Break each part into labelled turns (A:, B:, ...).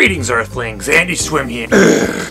A: Greetings, Earthlings. Andy Swim here.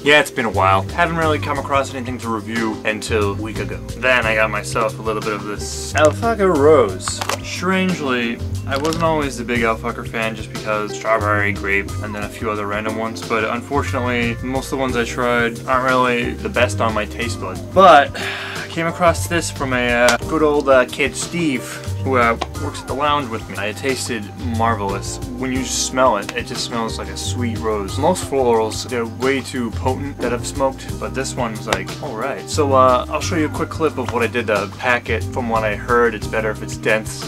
A: Yeah, it's been a while. Haven't really come across anything to review until a week ago. Then I got myself a little bit of this Fakher Rose. Strangely, I wasn't always the big Fakher fan just because strawberry, grape, and then a few other random ones. But unfortunately, most of the ones I tried aren't really the best on my taste buds. But I came across this from a good old kid, Steve, who works at the lounge with me. It tasted marvelous. When you smell it, it just smells like a sweet rose. Most florals, they're way too potent that I've smoked, but this one's like, alright. So I'll show you a quick clip of what I did to pack it. From what I heard, it's better if it's dense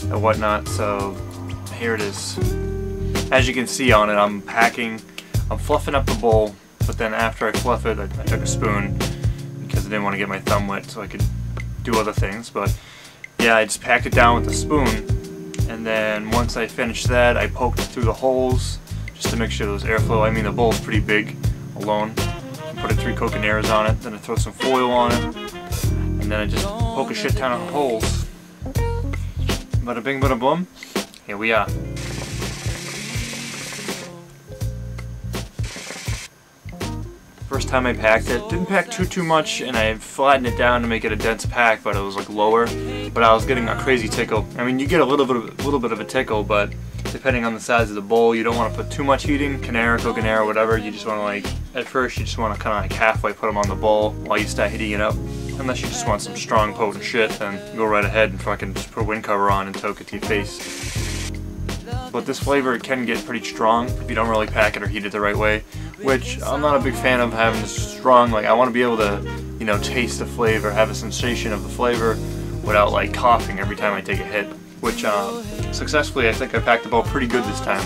A: and whatnot, so here it is. As you can see on it, I'm fluffing up the bowl, but then after I fluff it, I took a spoon because I didn't want to get my thumb wet so I could do other things, but yeah, I just packed it down with a spoon, and then once I finished that, I poked it through the holes just to make sure there was airflow. I mean, the bowl's pretty big alone. Put 3 coconaires on it, then I throw some foil on it, and then I just poke a shit ton of holes. Bada bing, bada boom. Here we are. First time I packed it, didn't pack too much, and I flattened it down to make it a dense pack, but it was like lower. But I was getting a crazy tickle. I mean, you get a little bit of a tickle, but depending on the size of the bowl, you don't want to put too much heating, coconaire, whatever. You just want to, like, at first you just want to kind of like halfway put them on the bowl while you start heating it up. Unless you just want some strong potent shit, then go right ahead and fucking just put a wind cover on and toke it to your face. But this flavor, it can get pretty strong if you don't really pack it or heat it the right way, which I'm not a big fan of having this strong. Like, I want to be able to, you know, taste the flavor, have a sensation of the flavor without like coughing every time I take a hit, which successfully I think I packed the bowl pretty good this time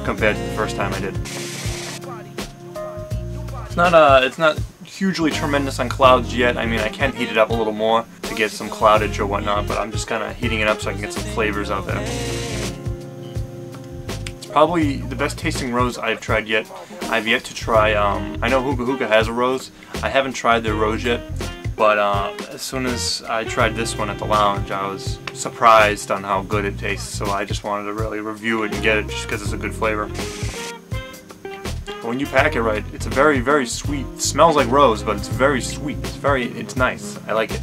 A: compared to the first time I did. It's not hugely tremendous on clouds yet. I mean, I can heat it up a little more to get some cloudage or whatnot, but I'm just kind of heating it up so I can get some flavors out there. Probably the best tasting rose I've tried yet. I've yet to try, I know Hookah has a rose. I haven't tried their rose yet, but as soon as I tried this one at the lounge, I was surprised on how good it tastes, so I just wanted to really review it and get it just because it's a good flavor. But when you pack it right, it's a very, very sweet, it smells like rose, but it's very sweet. It's nice. I like it.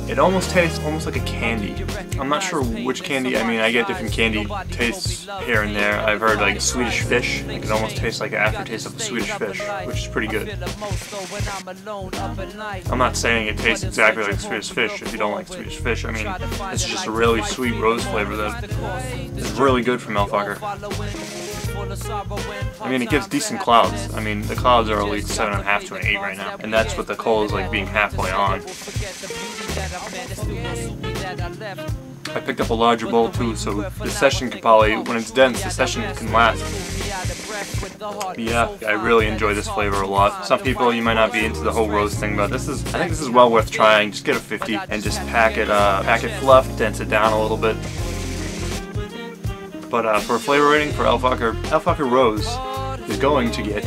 A: It almost tastes like a candy. I'm not sure which candy. I mean, I get different candy tastes here and there. I've heard like Swedish fish. It can almost taste like an aftertaste of a Swedish fish, which is pretty good. I'm not saying it tastes exactly like Swedish fish if you don't like Swedish fish. I mean, it's just a really sweet rose flavor that is really good from Fakher. I mean, it gives decent clouds. I mean, the clouds are at least 7.5 to an 8 right now, and that's with the coals like being halfway on. I picked up a larger bowl too, so the session can probably, when it's dense, the session can last. Yeah, I really enjoy this flavor a lot. Some people, you might not be into the whole rose thing, but I think this is well worth trying. Just get a 50 and just pack it fluffed, dense it down a little bit. But for a flavor rating for Fakher Rose is going to get,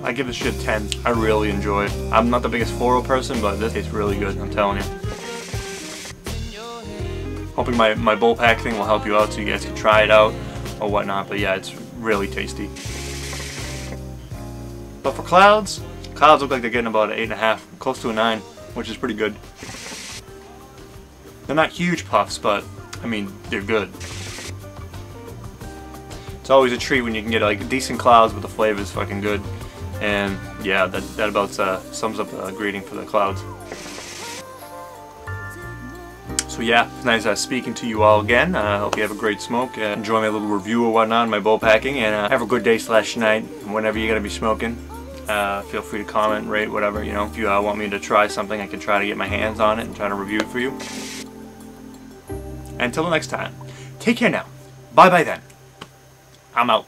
A: I give this shit 10. I really enjoy it. I'm not the biggest floral person, but this tastes really good, I'm telling you. Hoping my bowl pack thing will help you out so you guys can try it out or whatnot, but yeah, it's really tasty. But for clouds look like they're getting about an 8.5, close to a 9, which is pretty good. They're not huge puffs, but I mean, they're good. It's always a treat when you can get like decent clouds, but the flavor is fucking good. And yeah, that about sums up the greeting for the clouds. So yeah, it's nice speaking to you all again. I hope you have a great smoke. Enjoy my little review or whatnot, my bowl packing, and have a good day / night whenever you're gonna be smoking. Feel free to comment, rate, whatever. You know, if you want me to try something, I can try to get my hands on it and try to review it for you. Until the next time, take care now. Bye bye then. I'm out.